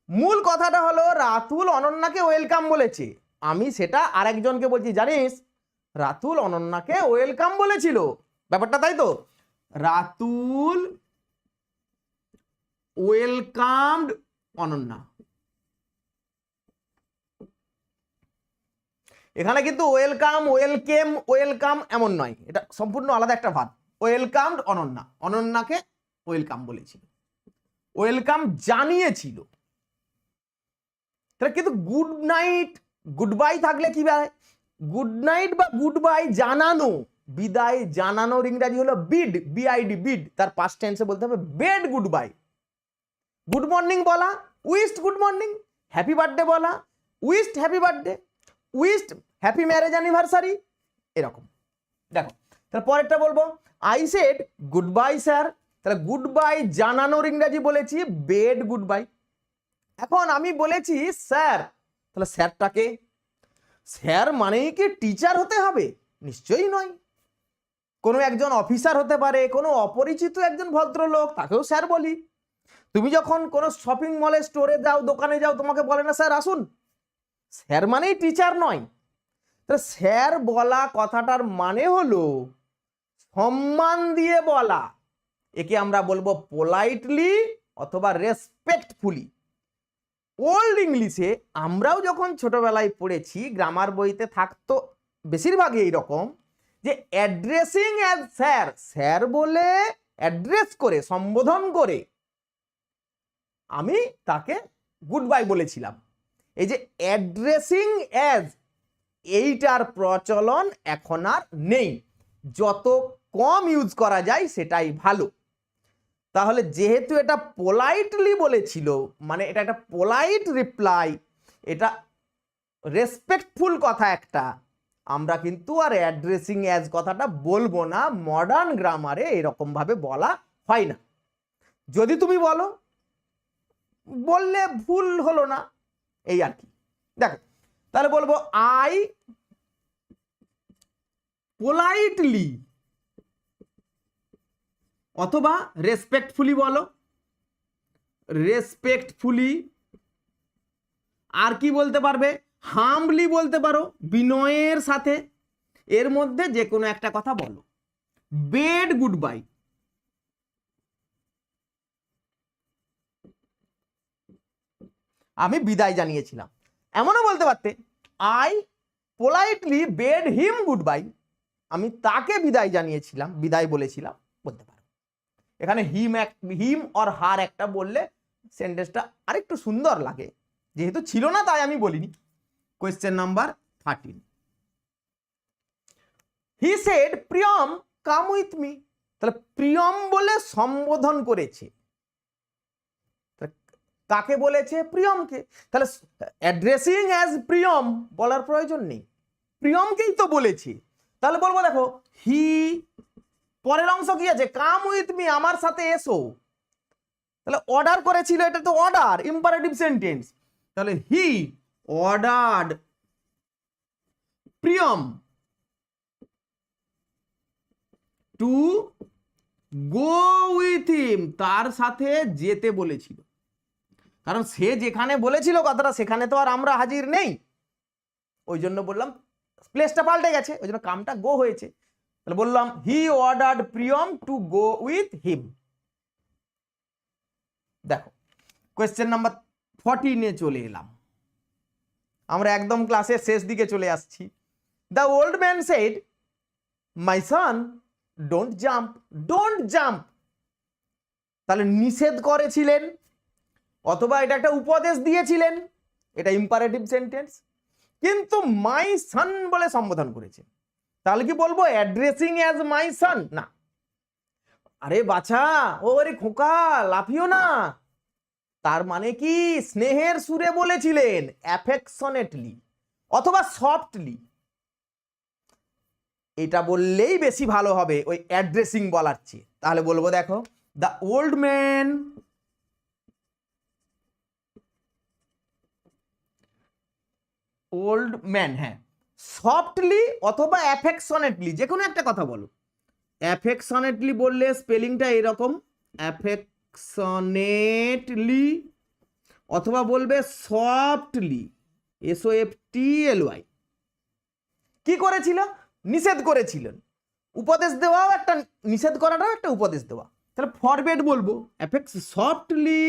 মূল কথাটা হলো রাতুল অনন্যাকে ওয়েলকাম বলেছে, আমি সেটা আরেকজনকে বলছি, জানিস রাতুল অনন্যাকে ওয়েলকাম বলেছিল, ব্যাপারটা তাই তো? রাতুল ওয়েলকামড অনন্যা। এখানে কিন্তু ওয়েলকাম, ওয়েলকেম, ওয়েলকাম এমন নয়, এটা সম্পূর্ণ আলাদা একটা ভাব। ওয়েলকামড অনন্যা, অনন্যাকে ওয়েলকাম বলেছিল, ওয়েলকাম জানিয়েছিল। তাহলে কিন্তু গুড নাইট, গুড বাই থাকলে কি হয়? গুড নাইট বা গুড বাই জানানো, বিদায় জানানোর ইংরাজি হলো বিড, বিআইডি, বিড। তার পাস্ট টেন্সে বলতে হবে bade good bye. Good morning বলা, wished good morning. Happy birthday বলা, wished happy birthday, wished happy marriage anniversary, এরকম। দেখো তাহলে পরেরটা বলবো, I said good bye sir. তাহলে গুড বাই জানানোর ইংরাজি বলেছি বেড গুড বাই। এখন আমি বলেছি স্যার, তাহলে স্যারটাকে, স্যার মানেই কি টিচার হতে হবে? নিশ্চয়ই নয়। কোনো একজন অফিসার হতে পারে, কোনো অপরিচিত একজন ভদ্রলোক, তাকেও স্যার বলি। তুমি যখন কোনো শপিং মলে, স্টোরে যাও, দোকানে যাও, তোমাকে বলে না স্যার আসুন? স্যার মানেই টিচার নয়। তাহলে স্যার বলা কথাটার মানে হলো সম্মান দিয়ে বলা। একে আমরা বলবো পোলাইটলি অথবা রেসপেক্টফুলি। ওল্ড ইংলিশে আমরাও যখন ছোটবেলায় পড়েছি, গ্রামার বইতে থাকতো বেশিরভাগই এইরকম যে অ্যাড্রেসিং অ্যাজ স্যার, স্যার বলে অ্যাড্রেস করে, সম্বোধন করে আমি তাকে গুড বাই বলেছিলাম। এই যে অ্যাড্রেসিং অ্যাজ, এইটার প্রচলন এখন আর নেই। যত কম ইউজ করা যায় সেটাই ভালো। তাহলে যেহেতু এটা পোলাইটলি বলেছিল, মানে এটা একটা পোলাইট রিপ্লাই, এটা রেসপেক্টফুল কথা একটা, আমরা কিন্তু আর অ্যাড্রেসিং অ্যাজ কথাটা বলবো না। মডার্ন গ্রামারে এরকম ভাবে বলা হয় না। যদি তুমি বলো, বললে ভুল হলো না, এই আর কি। দেখো তাহলে বলবো আই পোলাইটলি অথবা রেসপেক্টফুলি বলো, রেসপেক্টফুলি। আর কি বলতে পারবে? হাম্বলি বলতে পারো, বিনয়ের সাথে। এর মধ্যে যে কোনো একটা কথা বলো। বেড গুড বাই, আমি বিদায় জানিয়েছিলাম। এমনও বলতে পারতে I politely bed him good bye, আমি তাকে বিদায় জানিয়েছিলাম, বিদায় বলেছিলাম, বলতে পারো। এখানে হিম অর হার একটা বললে সেন্টেন্সটা আরেকটু সুন্দর লাগে, যেহেতু ছিল না তাই আমি বলিনি। Question number 13, he said Priyam come with me. তাহলে প্রিয়ম বলে সম্বোধন করেছে, কাকে বলেছে? প্রিয়মকে। তাহলে অ্যাড্রেসিং অ্যাজ প্রিয়ম বলার প্রয়োজন নেই, প্রিয়মকেই তো বলেছে। তাহলে বলবো দেখো হি, পরের অংশ কি আছে? কাম উইথ মি, আমার সাথে এসো। তাহলে অর্ডার করেছিল, এটা তো অর্ডার, ইম্পারেটিভ সেন্টেন্স। তাহলে he ordered Priyam to go with him, তার সাথে যেতে বলেছিল। কারণ সে যেখানে বলেছিল কথাটা, সেখানে তো আর আমরা হাজির নেই, ওই জন্য বললাম প্লেসটা পাল্টে গেছে, ওই জন্য কামটা গো হয়েছে। তাহলে বললাম হি ordered Priyam to go with হিম। দেখো কোয়েশ্চেন নাম্বার 14 চলে এলাম, আমরা একদম ক্লাসের শেষ দিকে চলে আসছি। The old man said my Son don't jump, don't jump. তাহলে নিষেধ করেছিলেন অথবা এটা একটা উপদেশ দিয়েছিলেন, এটা ইম্পারেটিভ সেন্টেন্স, কিন্তু মাই সান বলে সম্বোধন করেছে, তাহলে কি বলবো অ্যাড্রেসিং অ্যাজ মাই সান? না, আরে বাছা, ওরে খোকা লাফিও না, তার মানে কি স্নেহের সুরে বলেছিলেন, অ্যাফেকশনেটলি অথবা সফটলি, এটা বললেই বেশি ভালো হবে ওই অ্যাড্রেসিং বলার চেয়ে। তাহলে বলবো দেখো, দ্য ওল্ড ম্যান হ্যাঁ, সফটলি অথবা অ্যাফেকশনেটলি, যে কোনো একটা কথা বলো। অ্যাফেকশনেটলি বললে স্পেলিংটা এরকম, অ্যাফেকশনেটলি, অথবা বলবে সফটলি, SOFTLY। কি করেছিল? নিষেধ করেছিলেন। উপদেশ দেওয়াও একটা, নিষেধ করাটাও একটা উপদেশ দেওয়া। তাহলে ফরবেড বলবো, সফটলি,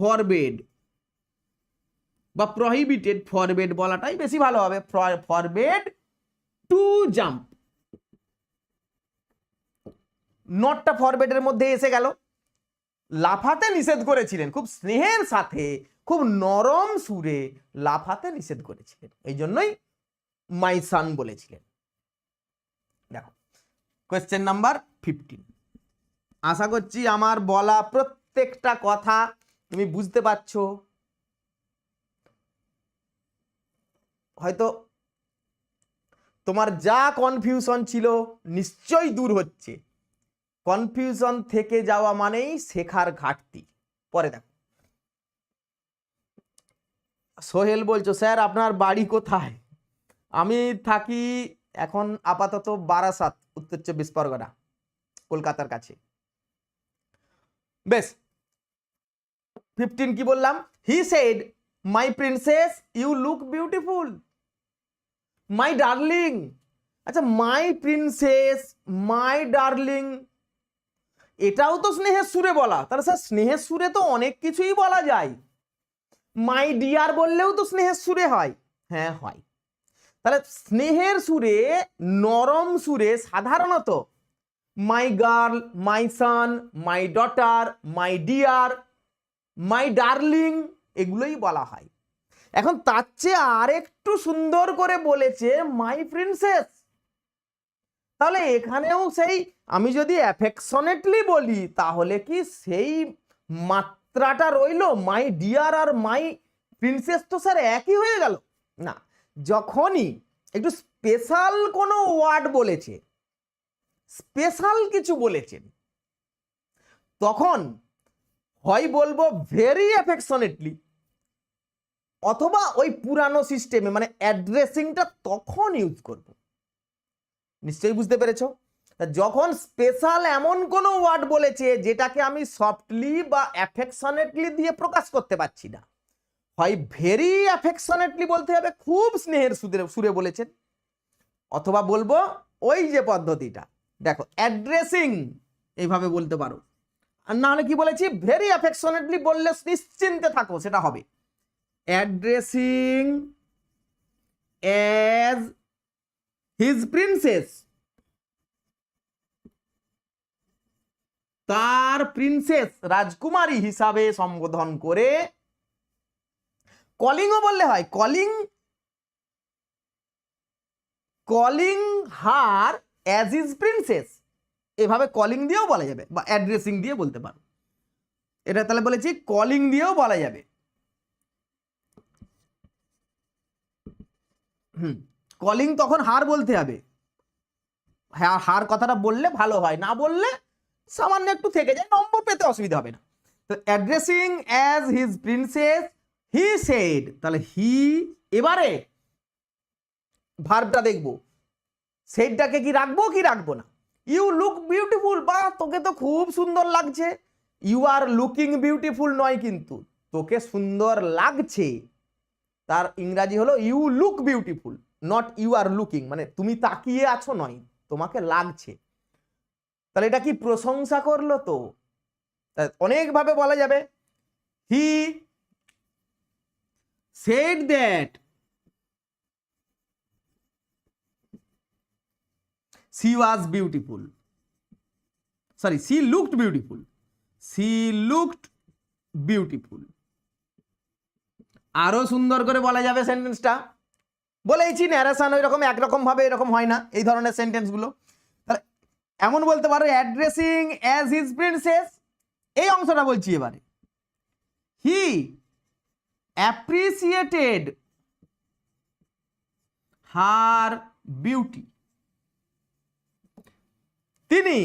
ফরবেড বা প্রহিবিটেড, ফরবেড বলাটাই বেশি ভালো হবে, ফরবেড টু জাম্প। নটটা ফরবেডের মধ্যে এসে গেল, লাফাতে নিষেধ করেছিলেন, খুব স্নেহের সাথে খুব নরম সুরে লাফাতে নিষেধ করেছিলেন, এই জন্যই মাই সান বলেছিলেন। দেখো কোয়েশ্চেন নাম্বার 15। আশা করছি আমার বলা প্রত্যেকটা কথা তুমি বুঝতে পারছো। হয়তো তোমার যা কনফিউশন ছিল নিশ্চয়ই দূর হচ্ছে। কনফিউশন থেকে যাওয়া মানেই শেখার ঘাটতি। পরে দেখো, সোহেল বলছো স্যার আপনার বাড়ি কোথায়? আমি থাকি এখন আপাতত বারাসাত, উত্তর 24 পরগনা, কলকাতার কাছে। বেশ, 15 কি বললাম? He said my princess you look beautiful, my darling. আচ্ছা, মাই প্রিন্সেস, মাই ডার্লিং, এটাও তো স্নেহের সুরে বলা। তাহলে স্যার স্নেহের সুরে তো অনেক কিছুই বলা যায়, মাই ডিয়ার বললেও তো স্নেহের সুরে হয়। হ্যাঁ হয়। তাহলে স্নেহের সুরে, নরম সুরে সাধারণত my girl, my son, my daughter, my dear, my darling, এগুলোই বলা হয়। এখন তার চেয়ে আরেকটু সুন্দর করে বলেছে মাই প্রিন্সেস। তাহলে এখানেও সেই আমি যদি অ্যাফেকশনেটলি বলি তাহলে কি সেই মাত্রাটা রইলো? মাই ডিয়ার আর মাই প্রিন্সেস তো স্যার একই হয়ে গেল না। যখনই একটু স্পেশাল কোনো ওয়ার্ড বলেছে, স্পেশাল কিছু বলেছেন, তখন হয় বলবো ভেরি অ্যাফেকশনেটলি, অথবা ওই পুরানো সিস্টেমে মানে অ্যাড্রেসিংটা তখন ইউজ করব। নিশ্চয়ই বুঝতে পেরেছো? যখন স্পেশাল এমন কোনো ওয়ার্ড বলেছে যেটাকে আমি সফটলি বা অ্যাফেকশনেটলি দিয়ে প্রকাশ করতে পারছি না, হয় ভেরি অ্যাফেকশনেটলি বলতে হবে, খুব স্নেহের সুরে বলেছেন, অথবা বলবো ওই যে পদ্ধতিটা দেখো অ্যাড্রেসিং, এইভাবে বলতে পারো। আর না হলে কি বলেছি, ভেরি অ্যাফেকশনেটলি বললে নিশ্চিন্তে থাকো সেটা হবে অ্যাড্রেসিং অ্যাজ হিজ প্রিন্সেস, তার প্রিন্সেস রাজকুমারী হিসাবে সম্বোধন করে। কলিংও বললে হয়, calling, calling her as is princess, এভাবে কলিং দিয়েও বলা যাবে বা অ্যাড্রেসিং দিয়ে বলতে পারো। এটা তাহলে বলেছি কলিং দিয়েও বলা যাবে। কলিং তখন হার বলতে হবে, হ্যাঁ হার কথাটা বললে ভালো হয়, না বললে সামান্য একটু থেকে যায়, নম্বর পেতে অসুবিধা হবে না। তো addressing as his princess he said, তাহলে হি, এবারে ভার্বটা দেখবো, সেডটাকে কি রাখবো কি রাখবো না। ইউ লুক বিউটিফুল, বা তোকে তো খুব সুন্দর লাগছে। ইউ আর লুকিং বিউটিফুল নয়, কিন্তু তোকে সুন্দর লাগছে, তার ইংরাজি হলো you look beautiful, not you are looking, মানে তুমি তাকিয়ে আছো নয়, তোমাকে লাগছে। তাহলে এটা কি প্রশংসা করলো? তো অনেকভাবে বলা যাবে। He said that she was beautiful, sorry, she looked beautiful, she looked beautiful, আরো সুন্দর করে বলা যাবে সেন্টেন্সটা। বলেইছি ন্যারেশন ওই রকম একরকম ভাবে এরকম হয় না এই ধরনের সেন্টেন্সগুলো। তাহলে এমন বলতে পারো অ্যাড্রেসিং অ্যাজ হিজ প্রিন্সেস, এই অংশটা বলছি এবারে। হি অ্যাপ্রিসিয়েটেড হার বিউটি, তিনি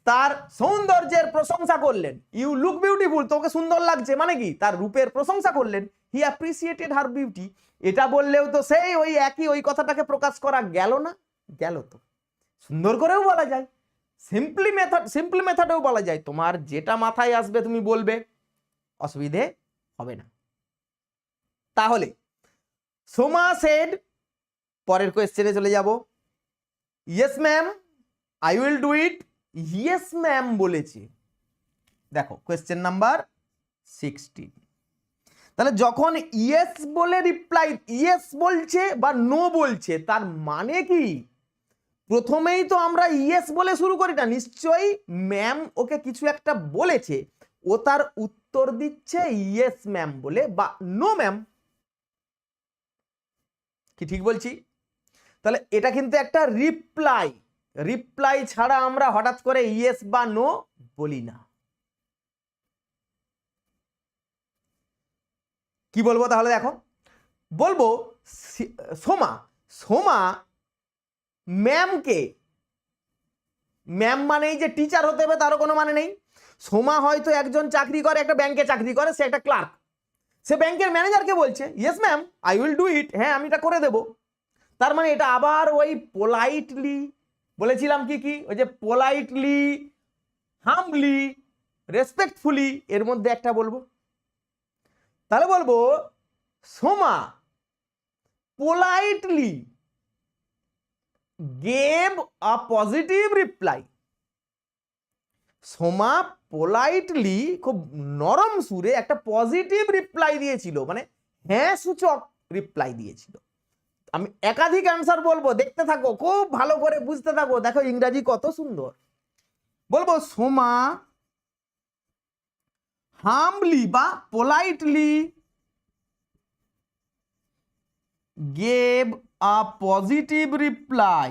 তার সৌন্দর্যের প্রশংসা করলেন। ইউ লুক বিউটিফুল, তোকে সুন্দর লাগছে মানে কি তার রূপের প্রশংসা করলেন। হি অ্যাপ্রিসিয়েটেড হার বিউটি, এটা বললেও তো সেই ওই একই ওই কথাটাকে প্রকাশ করা গেল না? গেল তো। সুন্দর করেও বলা যায়, সিম্পল মেথডেও বলা যায়। তোমার যেটা মাথায় আসবে তুমি বলবে, অসুবিধে হবে না। তাহলে সোমা সেড, পরের কোয়েশ্চেনে চলে যাব। Yes ma'am I will do it, yes ma'am বলেছে। দেখো কোয়েশ্চেন নাম্বার 16। তাহলে যখন ইয়েস বলে রিপ্লাই, ইয়েস বলছে বা নো বলছে, তার মানে কি? প্রথমেই তো আমরা ইয়েস বলে শুরু করি না, নিশ্চয়ই ম্যাম ওকে কিছু একটা বলেছে, ও তার উত্তর দিচ্ছে ইয়েস ম্যাম বলে বা নো ম্যাম। কি ঠিক বলছি? তাহলে এটা কিন্তু একটা রিপ্লাই, রিপ্লাই ছাড়া আমরা হঠাৎ করে ইয়েস বা নো বলি না। কি বলবো তাহলে? দেখো বলবো সোমা, সোমা ম্যামকে, ম্যাম মানেই যে টিচার হতে হবে তারও কোনো মানে নেই। সোমা হয়তো একজন চাকরি করে, একটা ব্যাংকে চাকরি করে, সে একটা ক্লার্ক, সে ব্যাংকের ম্যানেজারকে বলছে yes ma'am I will do it, হ্যাঁ আমি এটা করে দেব। তার মানে এটা আবার ওই পোলাইটলি বলেছিলাম, কি কি ওই যে পোলাইটলি, হাম্বলি, রেসপেক্টফুলি, এর মধ্যে একটা বলবো। তাহলে বলবো Soma politely gave a positive reply. Soma politely খুব নরম সুরে একটা পজিটিভ রিপ্লাই দিয়েছিল, মানে হ্যাঁ সূচক রিপ্লাই দিয়েছিল। আমি একাধিক অ্যান্সার বলবো, দেখতে থাকো, খুব ভালো করে বুঝতে থাকো। দেখো ইংরেজি কত সুন্দর। বলবো সোমা হাম্বলি বা politely gave a positive reply,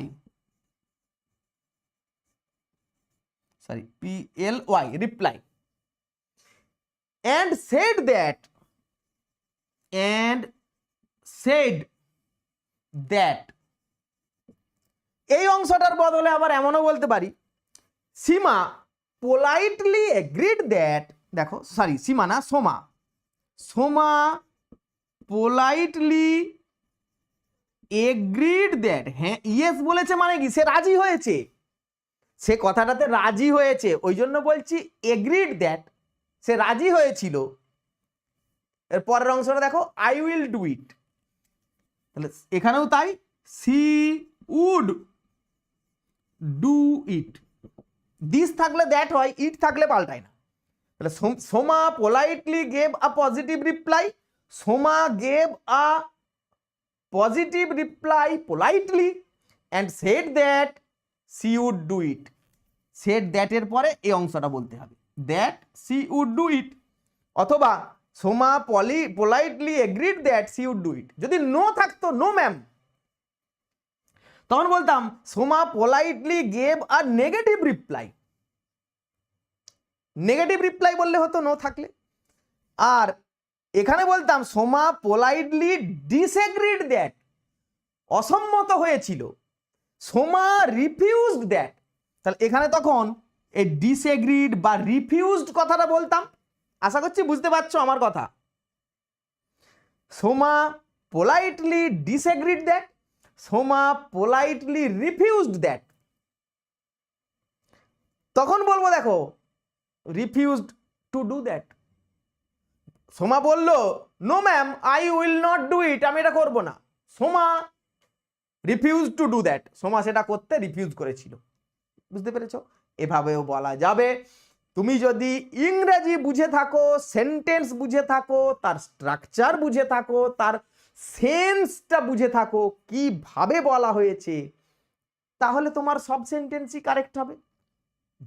sorry PLY reply, and said that এই অংশটার বদলে আবার এমনও বলতে পারি সীমা পোলাইটলি এগ্রিড দ্যাট, দেখো সরি সীমা না Soma, Soma politely agreed that, হ্যাঁ ইয়েস বলেছে মানে কি সে রাজি হয়েছে, সে কথাটাতে রাজি হয়েছে, ওই জন্য বলছি এগ্রিড দ্যাট, সে রাজি হয়েছিল। এর পরের অংশটা দেখো আই উইল ডু ইট, তাহলে এখানেও তাই, she would do it, this থাকলে দ্যাট হয়, ইট থাকলে পাল্টায় না। তাহলে Soma politely gave a positive reply, Soma gave a positive reply politely and said that she would do it. Said that এর পরে এই অংশটা বলতে হবে, that she would do it, অথবা Soma politely agreed that she would do it. যদি no থাকতো no ma'am, তখন বলতাম Soma politely gave a negative reply, negative reply বললে হতো নো থাকলে। আর এখানে বলতাম সোমা পোলাইটলি ডিসএগ্রিড দ্যাট, অসম্মত হয়েছিল, সোমা রিফিউজড দ্যাট। তাহলে এখানে তখন এই ডিসএগ্রিড বা রিফিউজড কথাটা বলতাম। আশা করছি বুঝতে পারছো আমার কথা। Soma politely disagreed that, Soma politely refused that. তখন বলবো দেখো refused to do that. Soma বলল no ma'am I will not do it, আমি এটা করবো না। Soma refuse to do that, Soma সেটা করতে রিফিউজ করেছিল। বুঝতে পেরেছো? এভাবেও বলা যাবে। তুমি যদি ইংরেজি বুঝে থাকো, সেন্টেন্স বুঝে থাকো, তার স্ট্রাকচার বুঝে থাকো, তার সেন্সটা বুঝে থাকো, কিভাবে বলা হয়েছে, তাহলে তোমার সব সেন্টেন্সই কারেক্ট হবে।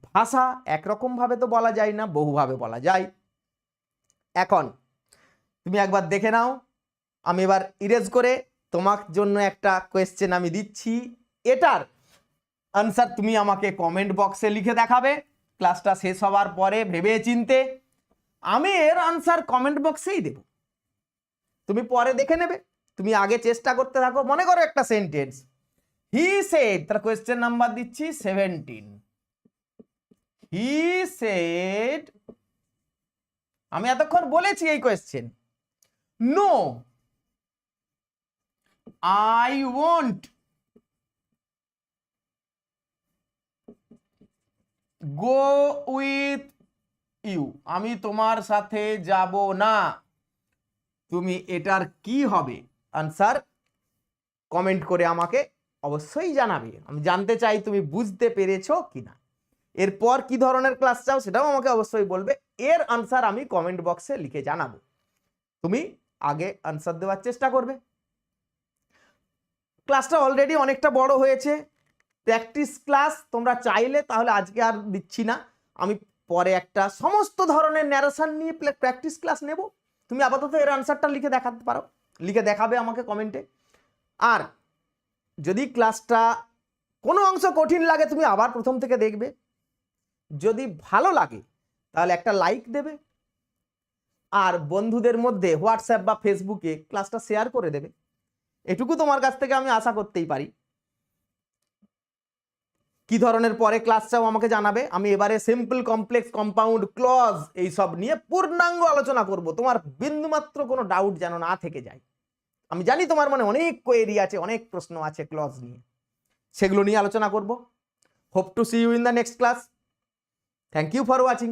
ভাষা একরকম ভাবে তো বলা যায় না, বহুভাবে বলা যায়। এখন তুমি একবার দেখে নাও আমি এবার ইরেজ করে তোমার জন্য একটা কোয়েশ্চেন আমি দিচ্ছি, এটার আনসার তুমি আমাকে কমেন্ট বক্সে লিখে দেখাবে ক্লাসটা শেষ হওয়ার পরে ভেবে চিনতে। আমি এর আনসার কমেন্ট বক্সেই দেব, তুমি পরে দেখে নেবে। তুমি আগে চেষ্টা করতে থাকো। মনে করো একটা সেন্টেন্স, হি সেড, তার কোয়েশ্চেন নাম্বার দিচ্ছি 17। হি সেড, আমি এতক্ষণ বলেছি এই question, no I won't go with you, আমি তোমার সাথে যাব না। তুমি এটার কি হবে আনসার কমেন্ট করে আমাকে অবশ্যই জানাবে। আমি জানতে চাই তুমি বুঝতে পেরেছো কিনা। এরপর কি ধরনের ক্লাস চাও সেটাও আমাকে অবশ্যই বলবে, এর আনসার আমি কমেন্ট বক্সে লিখে জানাবো। তুমি আগে আনসার দেওয়ার চেষ্টা করবে। ক্লাসটা অলরেডি অনেকটা বড় হয়েছে, প্র্যাকটিস ক্লাস তোমরা চাইলে তাহলে আজকে আর দিচ্ছি না, আমি পরে একটা সমস্ত ধরনের ন্যারেশন নিয়ে প্র্যাকটিস ক্লাস নেব। তুমি আপাতত এর আনসারটা লিখে দেখাতে পারো, লিখে দেখাবে আমাকে কমেন্টে। আর যদি ক্লাসটা কোনো অংশ কঠিন লাগে তুমি আবার প্রথম থেকে দেখবে, যদি ভালো লাগে তাহলে একটা লাইক দেবে, আর বন্ধুদের মধ্যে হোয়াটসঅ্যাপ বা ফেসবুকে ক্লাসটা শেয়ার করে দেবে। এটুকু তোমার কাছ থেকে আমি আশা করতেই পারি। কি ধরনের পরে ক্লাস চাও আমাকে জানাবে। আমি এবারে সিম্পল, কমপ্লেক্স, কম্পাউন্ড, ক্লজ এইসব নিয়ে পূর্ণাঙ্গ আলোচনা করব, তোমার বিন্দুমাত্র কোনো ডাউট যেন না থেকে যায়। আমি জানি তোমার মনে অনেক কোয়েরি আছে, অনেক প্রশ্ন আছে ক্লজ নিয়ে, সেগুলো নিয়ে আলোচনা করব। Hope to see you in the next class. Thank you for watching.